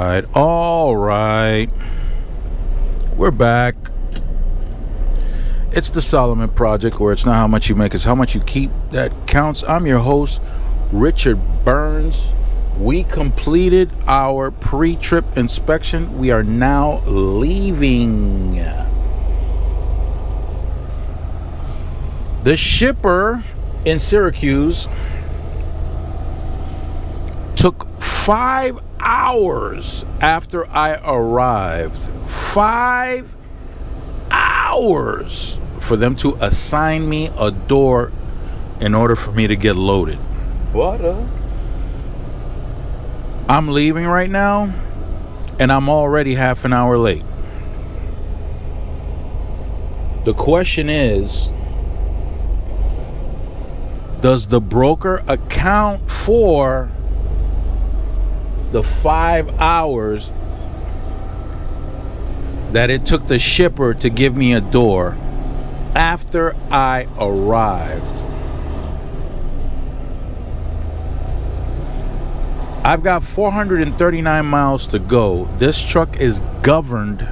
All right. We're back. It's the Solomon Project, where it's not how much you make, it's how much you keep that counts. I'm your host, Richard Burns. We completed our pre-trip inspection. We are now leaving. The shipper in Syracuse took 5 hours after I arrived. 5 hours for them to assign me a door in order for me to get loaded. What? I'm leaving right now, and I'm already half an hour late. The question is, does the broker account for the 5 hours that it took the shipper to give me a door after I arrived? I've got 439 miles to go. This truck is governed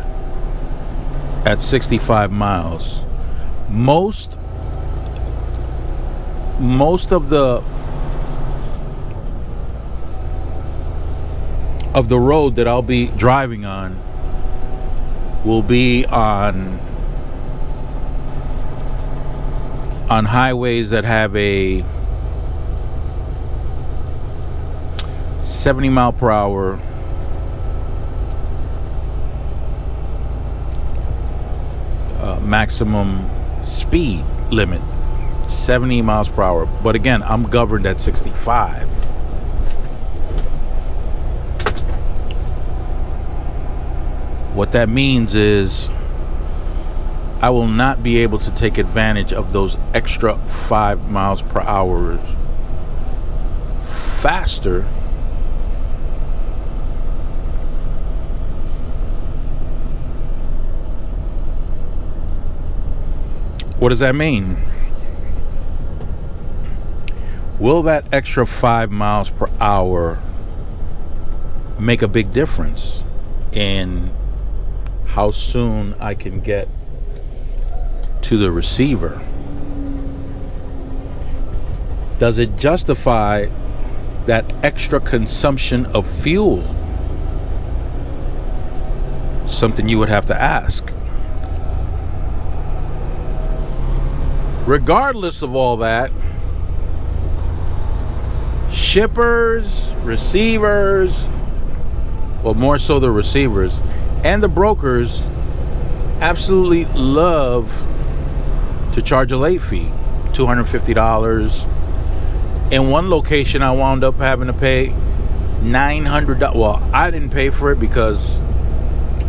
at 65 miles. Most of the road that I'll be driving on will be on highways that have a 70 mile per hour maximum speed limit. 70 miles per hour. But again, I'm governed at 65. What that means is I will not be able to take advantage of those extra 5 miles per hour faster What does that mean? Will that extra 5 miles per hour make a big difference in how soon I can get to the receiver? Does it justify that extra consumption of fuel? Something you would have to ask. Regardless of all that, shippers, receivers, well, more so the receivers, and the brokers absolutely love to charge a late fee, $250. In one location, I wound up having to pay $900. Well, I didn't pay for it because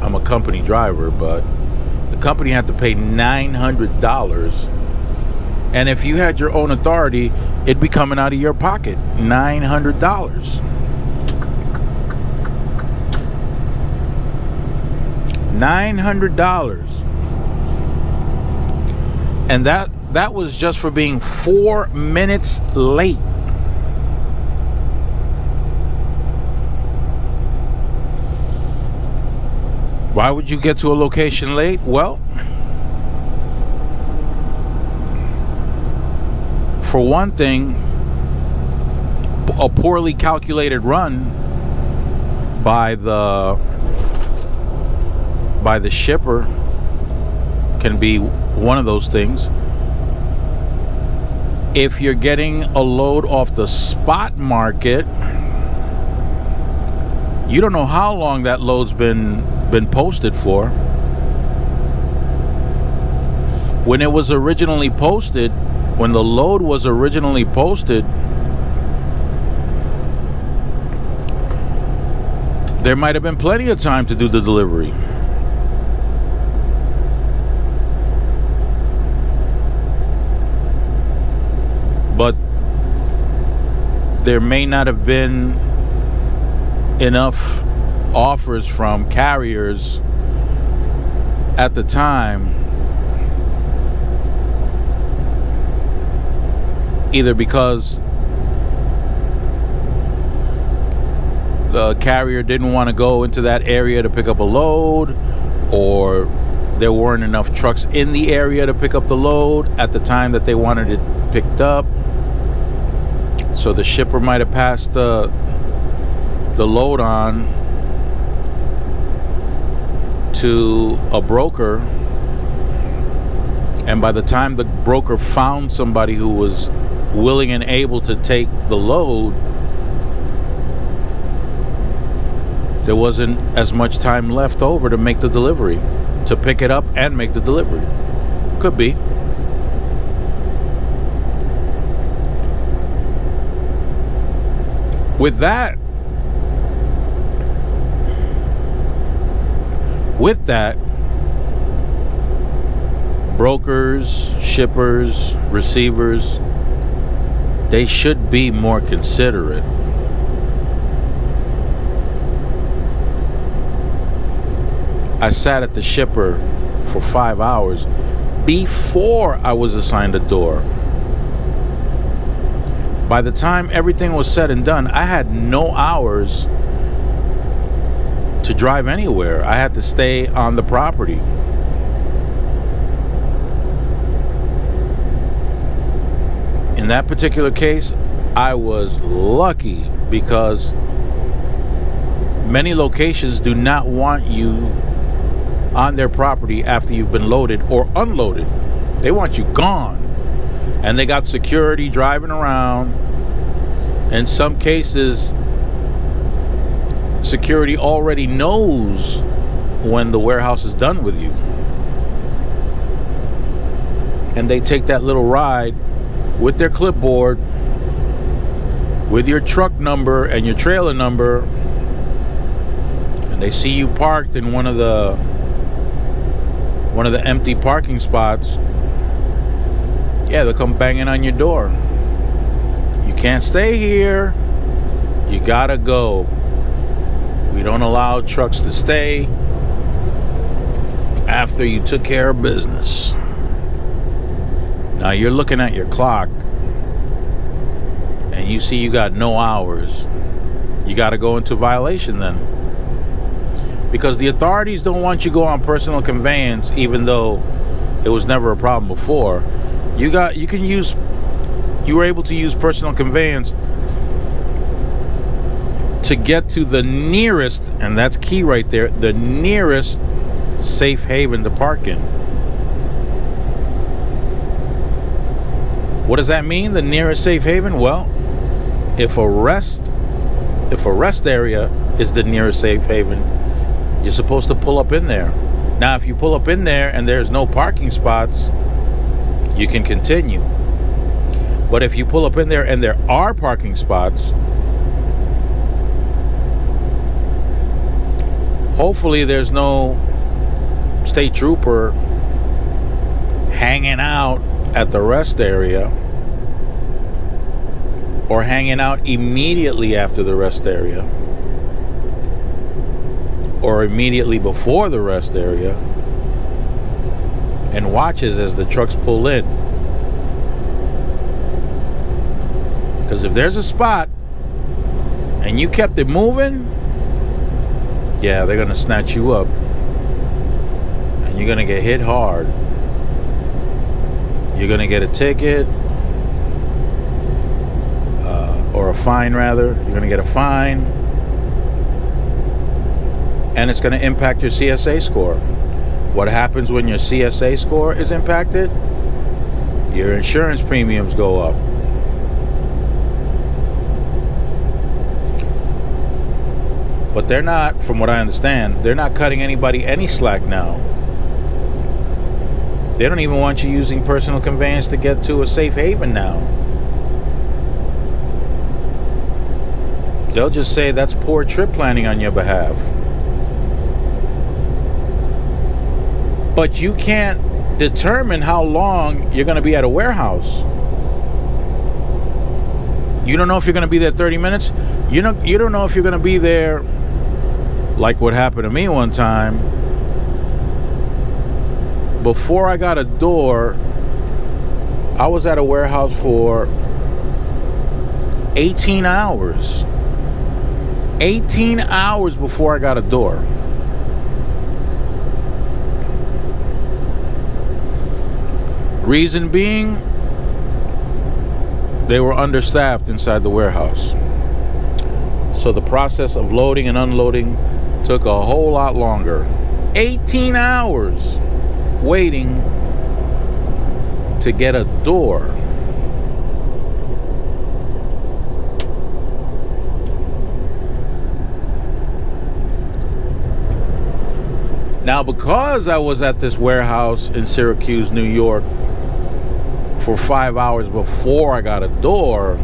I'm a company driver, but the company had to pay $900. And if you had your own authority, it'd be coming out of your pocket. $900. $900. And that was just for being 4 minutes late. Why would you get to a location late? Well, for one thing, a poorly calculated run by the shipper can be one of those things. If you're getting a load off the spot market, you don't know how long that load's been posted for. When it was originally posted, when the load was originally posted, there might have been plenty of time to do the delivery. But there may not have been enough offers from carriers at the time, either because the carrier didn't want to go into that area to pick up a load, or there weren't enough trucks in the area to pick up the load at the time that they wanted it picked up. So the shipper might have passed the load on to a broker, and by the time the broker found somebody who was willing and able to take the load, there wasn't as much time left over to make the delivery, to pick it up and make the delivery. Could be. With that, brokers, shippers, receivers, they should be more considerate. I sat at the shipper for 5 hours before I was assigned a door. By the time everything was said and done, I had no hours to drive anywhere. I had to stay on the property. In that particular case, I was lucky because many locations do not want you on their property after you've been loaded or unloaded. They want you gone. And they got security driving around. In some cases, security already knows when the warehouse is done with you. And they take that little ride with their clipboard, with your truck number and your trailer number, and they see you parked in one of the empty parking spots. Yeah, they'll come banging on your door. You can't stay here. You gotta go. We don't allow trucks to stay after you took care of business. Now you're looking at your clock and you see you got no hours. You got to go into violation then, because the authorities don't want you to go on personal conveyance, even though it was never a problem before. You were able to use personal conveyance to get to the nearest, and that's key right there, the nearest safe haven to park in. What does that mean, the nearest safe haven? Well, if a rest area is the nearest safe haven, you're supposed to pull up in there. Now, if you pull up in there and there's no parking spots, you can continue. But if you pull up in there and there are parking spots, hopefully there's no state trooper hanging out at the rest area or hanging out immediately after the rest area or immediately before the rest area and watches as the trucks pull in. Because if there's a spot and you kept it moving, yeah, they're gonna snatch you up and you're gonna get hit hard. You're gonna get a ticket, or a fine rather. You're gonna get a fine, and it's gonna impact your CSA score. What happens when your CSA score is impacted? Your insurance premiums go up. But they're not, from what I understand, they're not cutting anybody any slack now. They don't even want you using personal conveyance to get to a safe haven now. They'll just say that's poor trip planning on your behalf. But you can't determine how long you're going to be at a warehouse. You don't know if you're going to be there 30 minutes. You don't know if you're going to be there, like what happened to me one time. Before I got a door, I was at a warehouse for 18 hours. 18 hours before I got a door. Reason being, they were understaffed inside the warehouse. So the process of loading and unloading took a whole lot longer. 18 hours waiting to get a door. Now, because I was at this warehouse in Syracuse, New York, for 5 hours before I got a door,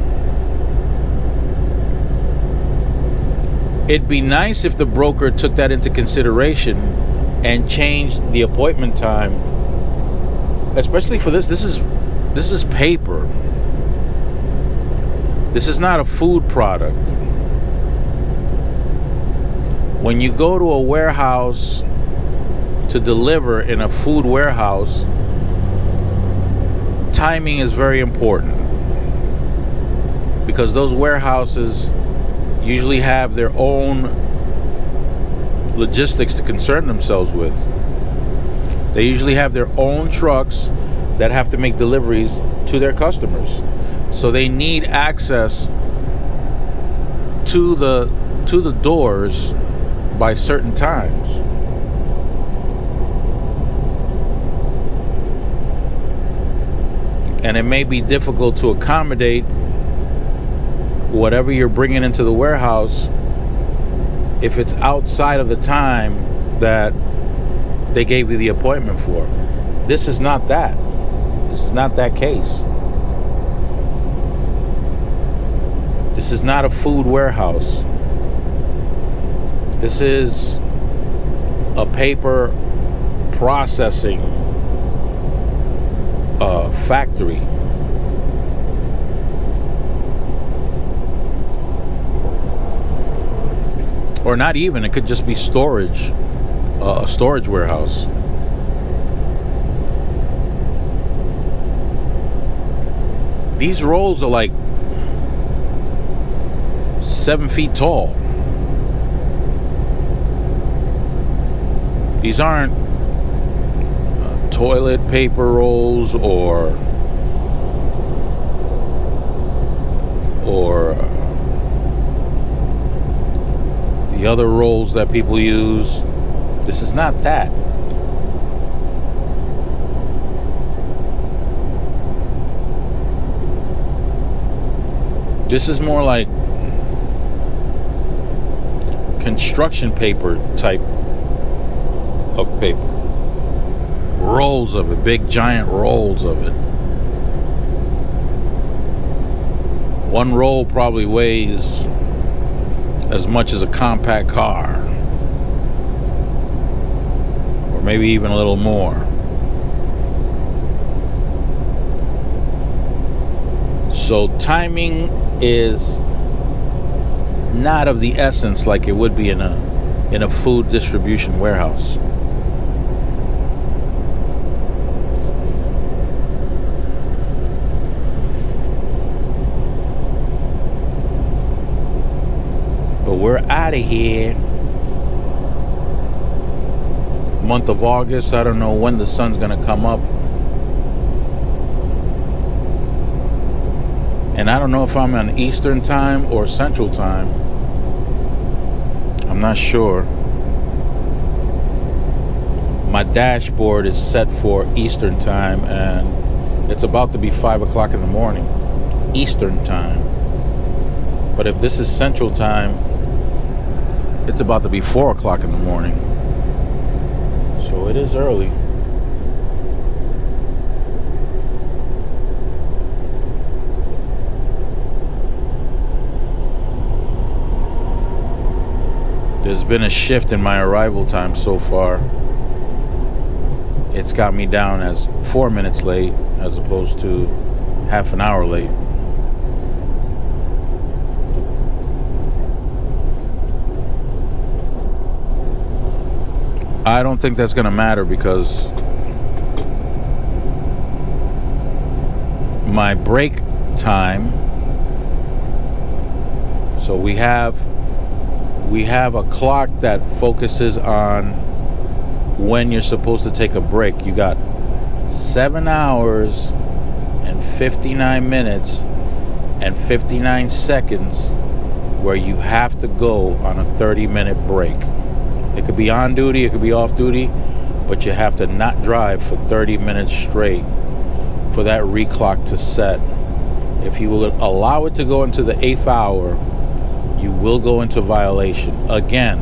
it'd be nice if the broker took that into consideration and changed the appointment time, especially for this. This is paper. This is not a food product. When you go to a warehouse to deliver in a food warehouse, timing is very important, because those warehouses usually have their own logistics to concern themselves with. They usually have their own trucks that have to make deliveries to their customers, so they need access to the doors by certain times. And it may be difficult to accommodate whatever you're bringing into the warehouse if it's outside of the time that they gave you the appointment for. This is not that. This is not that case. This is not a food warehouse. This is a paper processing factory. Or not even, it could just be storage, a storage warehouse. These rolls are like 7 feet tall. These aren't toilet paper rolls or the other rolls that people use. This is not that. This is more like construction paper type of paper. Rolls of it, big giant rolls of it. One roll probably weighs as much as a compact car, or maybe even a little more. So timing is not of the essence like it would be in a food distribution warehouse. But we're out of here. Month of August, I don't know when the sun's gonna come up. And I don't know if I'm on Eastern time or Central time. I'm not sure. My dashboard is set for Eastern time, and it's about to be 5 o'clock in the morning, Eastern time. But if this is Central time, it's about to be 4 o'clock in the morning. So it is early. There's been a shift in my arrival time so far. It's got me down as 4 minutes late as opposed to half an hour late. I don't think that's going to matter because my break time, so we have we have a clock that focuses on when you're supposed to take a break. You got 7 hours and 59 minutes and 59 seconds where you have to go on a 30-minute break. It could be on duty, it could be off duty, but you have to not drive for 30 minutes straight for that reclock to set. If you will allow it to go into the 8th hour, you will go into violation. Again,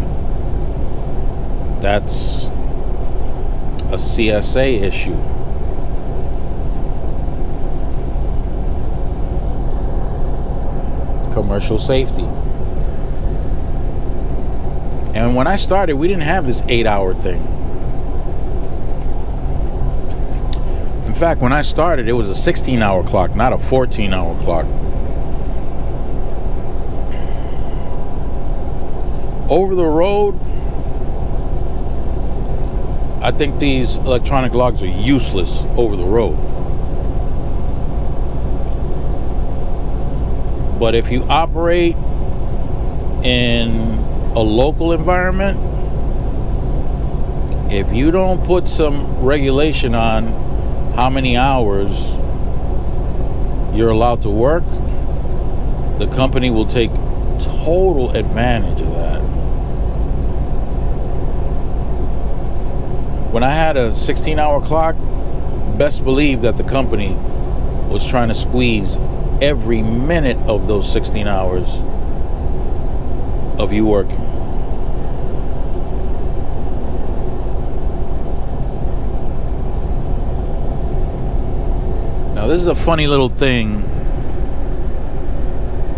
that's a CSA issue. Commercial safety. And when I started, we didn't have this 8-hour thing. In fact, when I started, it was a 16-hour clock, not a 14-hour clock. Over the road, I think these electronic logs are useless over the road. But if you operate in a local environment, if you don't put some regulation on how many hours you're allowed to work, the company will take total advantage of that. When I had a 16-hour clock, best believe that the company was trying to squeeze every minute of those 16 hours of you working. Now, this is a funny little thing.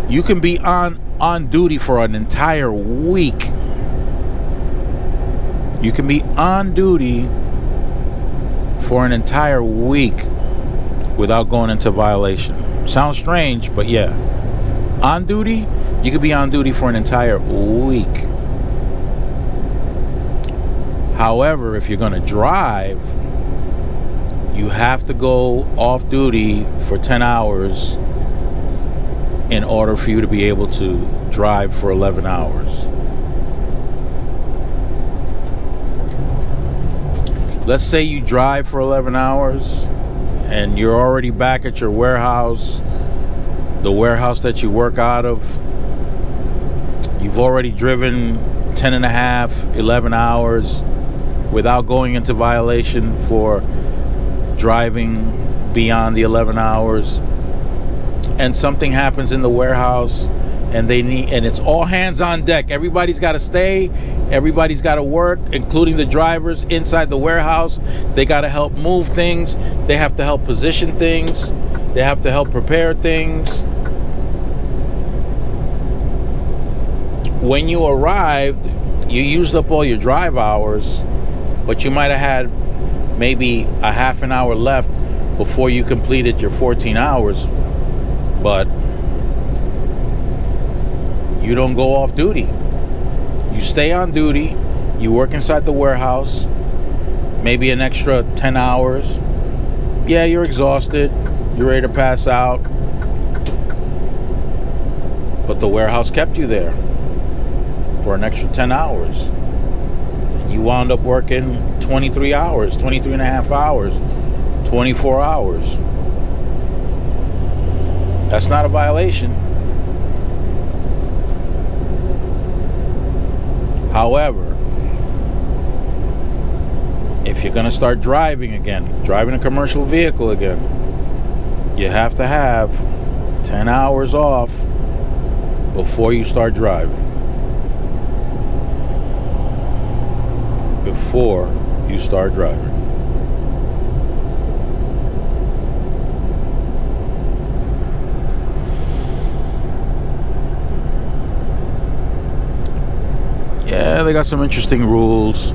You can be on duty for an entire week. You can be on duty for an entire week without going into violation. Sounds strange, but yeah. On duty, you could be on duty for an entire week. However, if you're going to drive, you have to go off duty for 10 hours in order for you to be able to drive for 11 hours. Let's say you drive for 11 hours and you're already back at your warehouse, the warehouse that you work out of. You've already driven 10 and a half, 11 hours without going into violation for driving beyond the 11 hours. And something happens in the warehouse and it's all hands on deck. Everybody's got to stay. Everybody's got to work, including the drivers inside the warehouse. They got to help move things. They have to help position things. They have to help prepare things. When you arrived, you used up all your drive hours, but you might have had maybe a half an hour left before you completed your 14 hours. But you don't go off duty. You stay on duty, you work inside the warehouse, maybe an extra 10 hours. Yeah, you're exhausted, you're ready to pass out. But the warehouse kept you there for an extra 10 hours. You wound up working 23 hours, 23 and a half hours, 24 hours. That's not a violation. However, if you're going to start driving again, driving a commercial vehicle again, you have to have 10 hours off before you start driving. Before you start driving. Yeah, they got some interesting rules.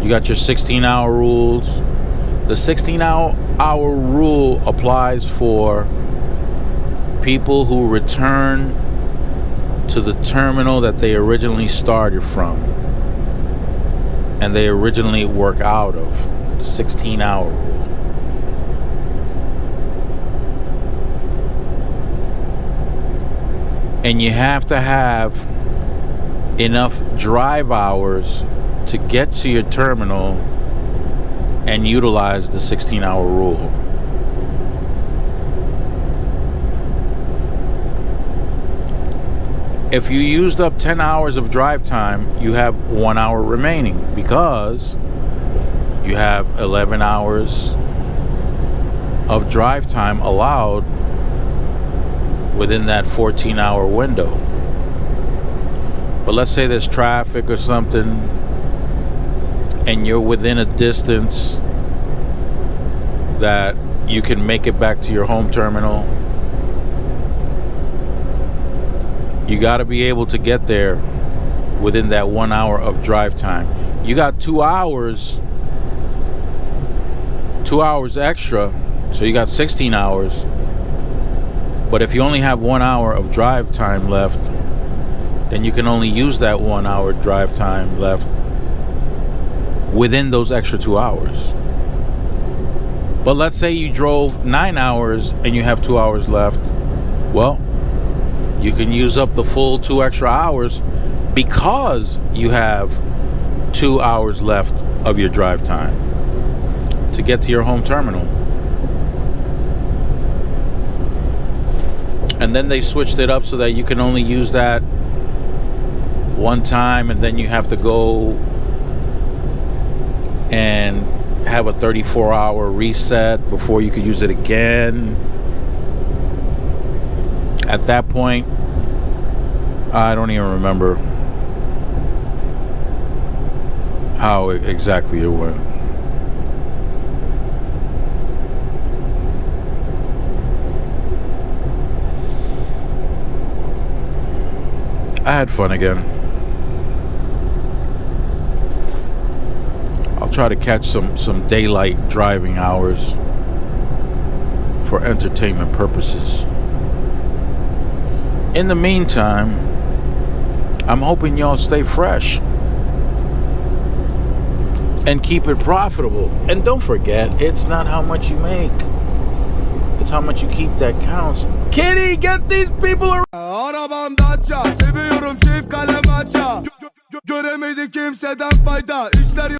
You got your 16-hour rules. The 16-hour rule applies for people who return to the terminal that they originally started from and they originally work out of. The 16-hour rule. And you have to have enough drive hours to get to your terminal and utilize the 16-hour rule. If you used up 10 hours of drive time, you have 1 hour remaining because you have 11 hours of drive time allowed within that 14-hour window. But let's say there's traffic or something and you're within a distance that you can make it back to your home terminal. You got to be able to get there within that 1 hour of drive time. You got 2 hours extra, so you got 16 hours. But if you only have 1 hour of drive time left, then you can only use that 1 hour drive time left within those extra 2 hours. But let's say you drove 9 hours and you have 2 hours left. Well, you can use up the full 2 extra hours because you have 2 hours left of your drive time to get to your home terminal. And then they switched it up so that you can only use that one time, and then you have to go and have a 34-hour reset before you could use it again. At that point, I don't even remember how exactly it went. I had fun again. I'll try to catch some daylight driving hours for entertainment purposes. In the meantime, I'm hoping y'all stay fresh and keep it profitable. And don't forget, it's not how much you make, it's how much you keep that counts. Kitty, get these people around. Arabamda seviyorum çift kalem aça. Göremedi kimseden fayda. İşler